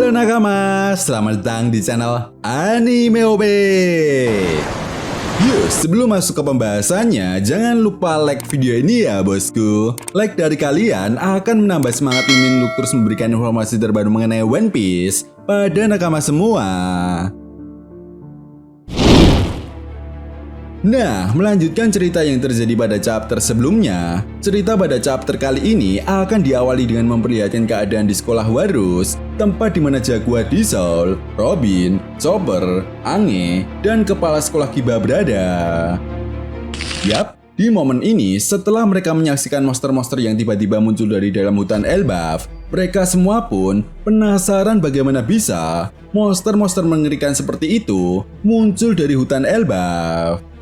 Halo nakama, selamat datang di channel Anime OP. Yuk, sebelum masuk ke pembahasannya, jangan lupa like video ini ya bosku. Like dari kalian akan menambah semangat Mimin untuk terus memberikan informasi terbaru mengenai One Piece pada nakama semua. Nah, melanjutkan cerita yang terjadi pada chapter sebelumnya. Cerita pada chapter kali ini akan diawali dengan memperlihatkan keadaan di sekolah Warus, tempat di mana Jaguar di Soul, Robin, Chopper, Ange, dan kepala sekolah Kiba berada. Yap, di momen ini setelah mereka menyaksikan monster-monster yang tiba-tiba muncul dari dalam hutan Elbaf, mereka semua pun penasaran bagaimana bisa monster-monster mengerikan seperti itu muncul dari hutan Elbaf.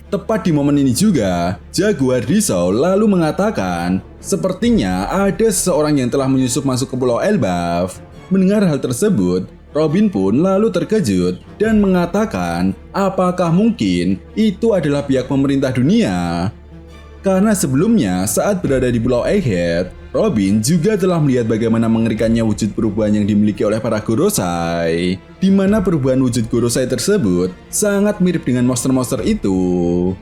Tepat di momen ini juga, Jaguar di Soul lalu mengatakan, sepertinya ada seseorang yang telah menyusup masuk ke Pulau Elbaf. Mendengar hal tersebut, Robin pun lalu terkejut dan mengatakan, apakah mungkin itu adalah pihak pemerintah dunia? Karena sebelumnya saat berada di Pulau Egghead, Robin juga telah melihat bagaimana mengerikannya wujud perubahan yang dimiliki oleh para Gorosei, di mana perubahan wujud Gorosei tersebut sangat mirip dengan monster-monster itu.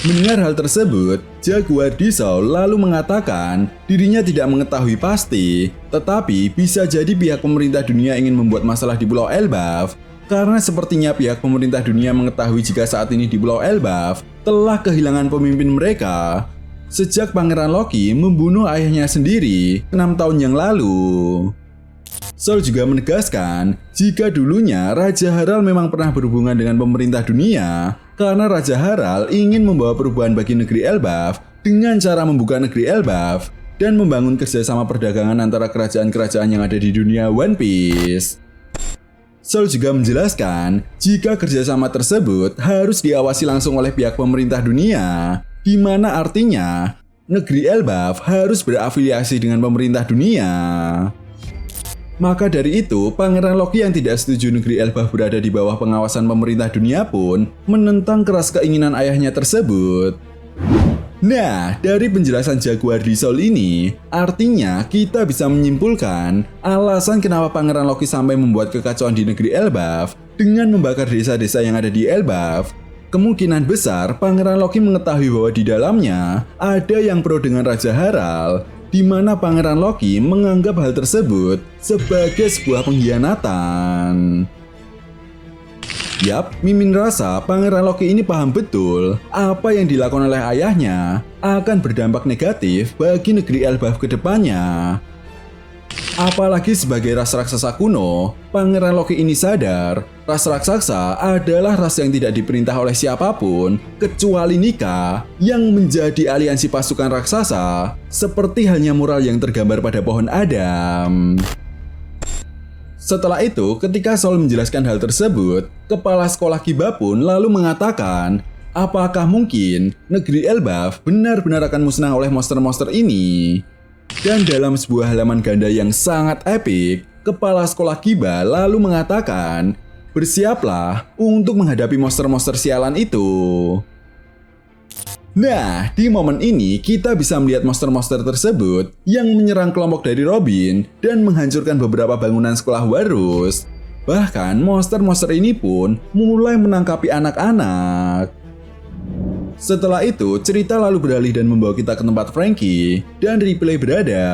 Mendengar hal tersebut, Jaguar di Soul lalu mengatakan dirinya tidak mengetahui pasti, tetapi bisa jadi pihak pemerintah dunia ingin membuat masalah di Pulau Elbaf, karena sepertinya pihak pemerintah dunia mengetahui jika saat ini di Pulau Elbaf telah kehilangan pemimpin mereka sejak Pangeran Loki membunuh ayahnya sendiri 6 tahun yang lalu. Soul juga menegaskan jika dulunya Raja Harald memang pernah berhubungan dengan pemerintah dunia karena Raja Harald ingin membawa perubahan bagi negeri Elbaf dengan cara membuka negeri Elbaf dan membangun kerjasama perdagangan antara kerajaan-kerajaan yang ada di dunia One Piece. Soul juga menjelaskan jika kerjasama tersebut harus diawasi langsung oleh pihak pemerintah dunia, di mana artinya negeri Elbaf harus berafiliasi dengan pemerintah dunia. Maka dari itu, Pangeran Loki yang tidak setuju negeri Elbaf berada di bawah pengawasan pemerintah dunia pun menentang keras keinginan ayahnya tersebut. Nah, dari penjelasan Jaguar di Soul ini, artinya kita bisa menyimpulkan alasan kenapa Pangeran Loki sampai membuat kekacauan di negeri Elbaf dengan membakar desa-desa yang ada di Elbaf. Kemungkinan besar Pangeran Loki mengetahui bahwa di dalamnya ada yang pro dengan Raja Harald, di mana Pangeran Loki menganggap hal tersebut sebagai sebuah pengkhianatan. Yap, Mimin rasa Pangeran Loki ini paham betul apa yang dilakukan oleh ayahnya akan berdampak negatif bagi negeri Elbaf ke depannya. Apalagi sebagai ras raksasa kuno, Pangeran Loki ini sadar ras raksasa adalah ras yang tidak diperintah oleh siapapun kecuali Nika yang menjadi aliansi pasukan raksasa seperti halnya mural yang tergambar pada pohon Adam. Setelah itu, ketika Soul menjelaskan hal tersebut, kepala sekolah Kiba pun lalu mengatakan, apakah mungkin negeri Elbaf benar-benar akan musnah oleh monster-monster ini? Dan dalam sebuah halaman ganda yang sangat epik, kepala sekolah Kiba lalu mengatakan, bersiaplah untuk menghadapi monster-monster sialan itu. Nah, di momen ini kita bisa melihat monster-monster tersebut yang menyerang kelompok dari Robin dan menghancurkan beberapa bangunan sekolah Warus. Bahkan monster-monster ini pun mulai menangkapi anak-anak. Setelah itu, cerita lalu beralih dan membawa kita ke tempat Franky dan Ripley berada.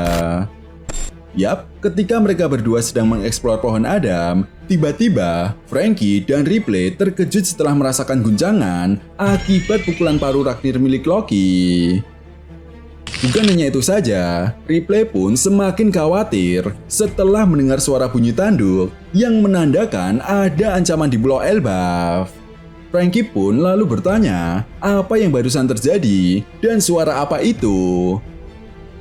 Yap, ketika mereka berdua sedang mengeksplor pohon Adam, tiba-tiba Franky dan Ripley terkejut setelah merasakan guncangan akibat pukulan paru Ragnir milik Loki. Bukan hanya itu saja, Ripley pun semakin khawatir setelah mendengar suara bunyi tanduk yang menandakan ada ancaman di Pulau Elbaf. Franky pun lalu bertanya, apa yang barusan terjadi dan suara apa itu?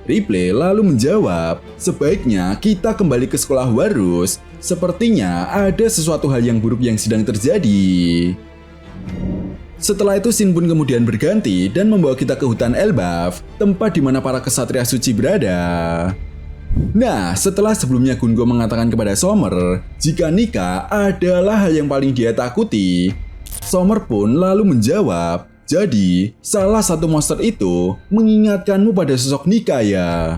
Ripley lalu menjawab, sebaiknya kita kembali ke sekolah Warus. Sepertinya ada sesuatu hal yang buruk yang sedang terjadi. Setelah itu scene pun kemudian berganti dan membawa kita ke hutan Elbaf, tempat di mana para kesatria suci berada. Nah, setelah sebelumnya Gungo mengatakan kepada Summer jika Nika adalah hal yang paling dia takuti, Summer pun lalu menjawab, jadi salah satu monster itu mengingatkanmu pada sosok Nika ya.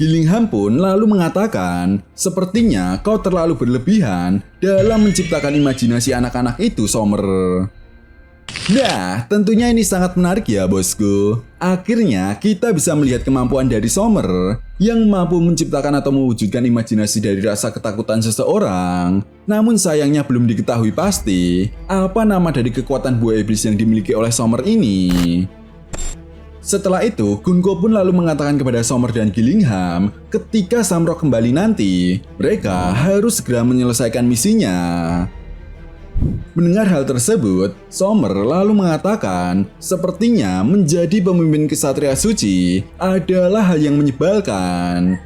Gillingham pun lalu mengatakan, sepertinya kau terlalu berlebihan dalam menciptakan imajinasi anak-anak itu, Sommer. Nah, tentunya ini sangat menarik ya bosku. Akhirnya kita bisa melihat kemampuan dari Sommer yang mampu menciptakan atau mewujudkan imajinasi dari rasa ketakutan seseorang. Namun sayangnya belum diketahui pasti apa nama dari kekuatan buah iblis yang dimiliki oleh Sommer ini. Setelah itu, Gunko pun lalu mengatakan kepada Sommer dan Gillingham, ketika Samrock kembali nanti, mereka harus segera menyelesaikan misinya. Mendengar hal tersebut, Sommer lalu mengatakan, sepertinya menjadi pemimpin kesatria suci adalah hal yang menyebalkan.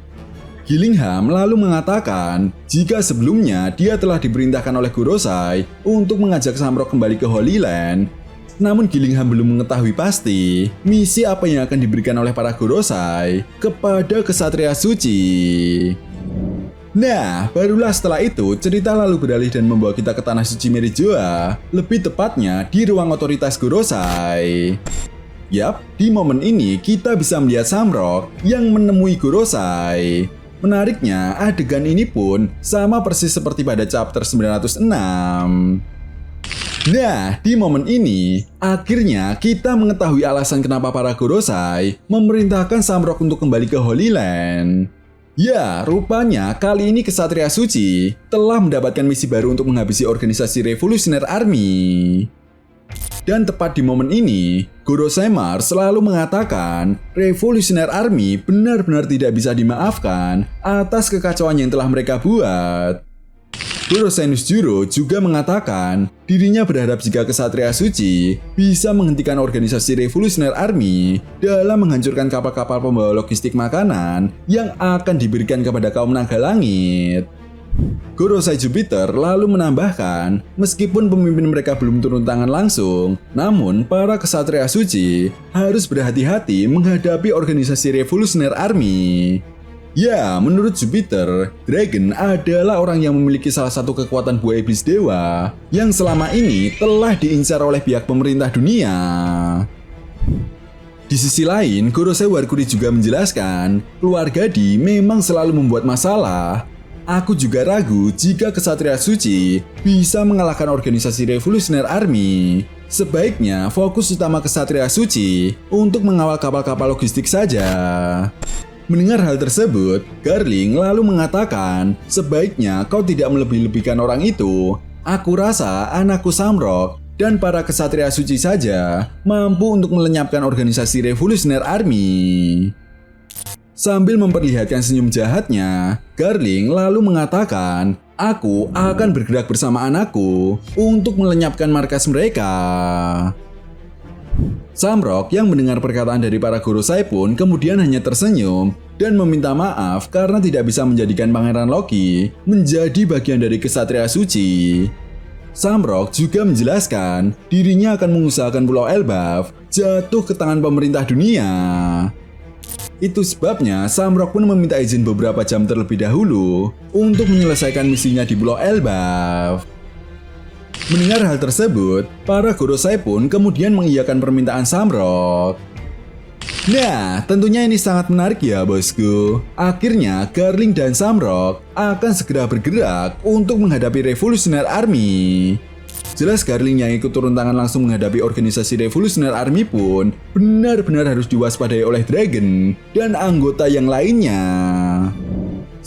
Gillingham lalu mengatakan, jika sebelumnya dia telah diperintahkan oleh Gorosei untuk mengajak Samrock kembali ke Holy Land, namun Gillingham belum mengetahui pasti misi apa yang akan diberikan oleh para Gorosei kepada kesatria suci. Nah, barulah setelah itu cerita lalu beralih dan membawa kita ke tanah suci Merijoa, lebih tepatnya di ruang otoritas Gorosei. Yap, di momen ini kita bisa melihat Samrock yang menemui Gorosei. Menariknya, adegan ini pun sama persis seperti pada chapter 906. Nah, di momen ini, akhirnya kita mengetahui alasan kenapa para Gorosei memerintahkan Samrock untuk kembali ke Holy Land. Ya, rupanya kali ini Kesatria Suci telah mendapatkan misi baru untuk menghabisi organisasi Revolutionary Army. Dan tepat di momen ini, Gorosei Mars selalu mengatakan Revolutionary Army benar-benar tidak bisa dimaafkan atas kekacauan yang telah mereka buat. Gorosei Nusjuro juga mengatakan dirinya berharap jika Kesatria Suci bisa menghentikan organisasi Revolutionary Army dalam menghancurkan kapal-kapal pembawa logistik makanan yang akan diberikan kepada kaum naga langit. Gorosei Jupiter lalu menambahkan, meskipun pemimpin mereka belum turun tangan langsung, namun para Kesatria Suci harus berhati-hati menghadapi organisasi Revolutionary Army. Ya, menurut Jupiter, Dragon adalah orang yang memiliki salah satu kekuatan buah iblis dewa yang selama ini telah diincar oleh pihak pemerintah dunia. Di sisi lain, Gorosei Warkuri juga menjelaskan, keluarga Di memang selalu membuat masalah. Aku juga ragu jika Kesatria Suci bisa mengalahkan organisasi Revolutionary Army. Sebaiknya fokus utama Kesatria Suci untuk mengawal kapal-kapal logistik saja. Mendengar hal tersebut, Garling lalu mengatakan, sebaiknya kau tidak melebih-lebihkan orang itu. Aku rasa anakku Samrock dan para Kesatria Suci saja mampu untuk melenyapkan organisasi Revolutionary Army. Sambil memperlihatkan senyum jahatnya, Garling lalu mengatakan, aku akan bergerak bersama anakku untuk melenyapkan markas mereka. Samrock yang mendengar perkataan dari para Gorosei pun kemudian hanya tersenyum dan meminta maaf karena tidak bisa menjadikan Pangeran Loki menjadi bagian dari Kesatria Suci. Samrock juga menjelaskan dirinya akan mengusahakan Pulau Elbaf jatuh ke tangan pemerintah dunia. Itu sebabnya Samrock pun meminta izin beberapa jam terlebih dahulu untuk menyelesaikan misinya di Pulau Elbaf. Mendengar hal tersebut, para Gorosei pun kemudian mengiyakan permintaan Samrock. Nah, tentunya ini sangat menarik ya bosku. Akhirnya, Garling dan Samrock akan segera bergerak untuk menghadapi Revolutionary Army. Jelas Garling yang ikut turun tangan langsung menghadapi organisasi Revolutionary Army pun benar-benar harus diwaspadai oleh Dragon dan anggota yang lainnya.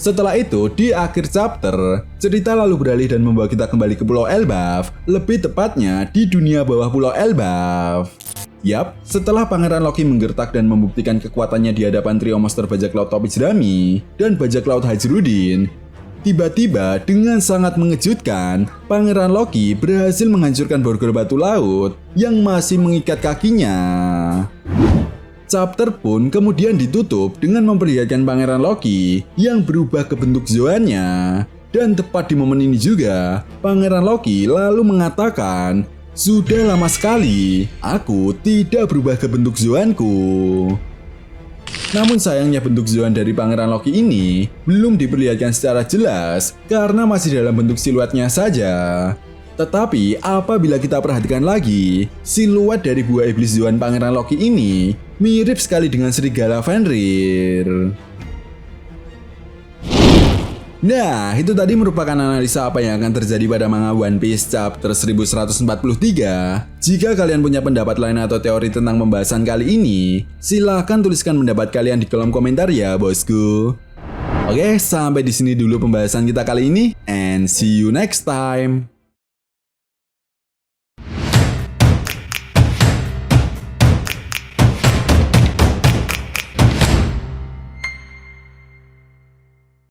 Setelah itu, di akhir chapter, cerita lalu beralih dan membawa kita kembali ke Pulau Elbaf, lebih tepatnya di dunia bawah Pulau Elbaf. Yap, setelah Pangeran Loki menggertak dan membuktikan kekuatannya di hadapan trio monster bajak laut Topis Rami dan bajak laut Hajrudin, tiba-tiba dengan sangat mengejutkan, Pangeran Loki berhasil menghancurkan borgol batu laut yang masih mengikat kakinya. Chapter pun kemudian ditutup dengan memperlihatkan Pangeran Loki yang berubah ke bentuk Zoannya. Dan tepat di momen ini juga, Pangeran Loki lalu mengatakan, sudah lama sekali, aku tidak berubah ke bentuk Zoanku. Namun sayangnya bentuk Zoan dari Pangeran Loki ini belum diperlihatkan secara jelas karena masih dalam bentuk siluetnya saja. Tetapi apabila kita perhatikan lagi, siluet dari buah iblis Zoan Pangeran Loki ini mirip sekali dengan serigala Fenrir. Nah, itu tadi merupakan analisa apa yang akan terjadi pada manga One Piece chapter 1143. Jika kalian punya pendapat lain atau teori tentang pembahasan kali ini, silahkan tuliskan pendapat kalian di kolom komentar ya, bosku. Oke, sampai di sini dulu pembahasan kita kali ini, and see you next time.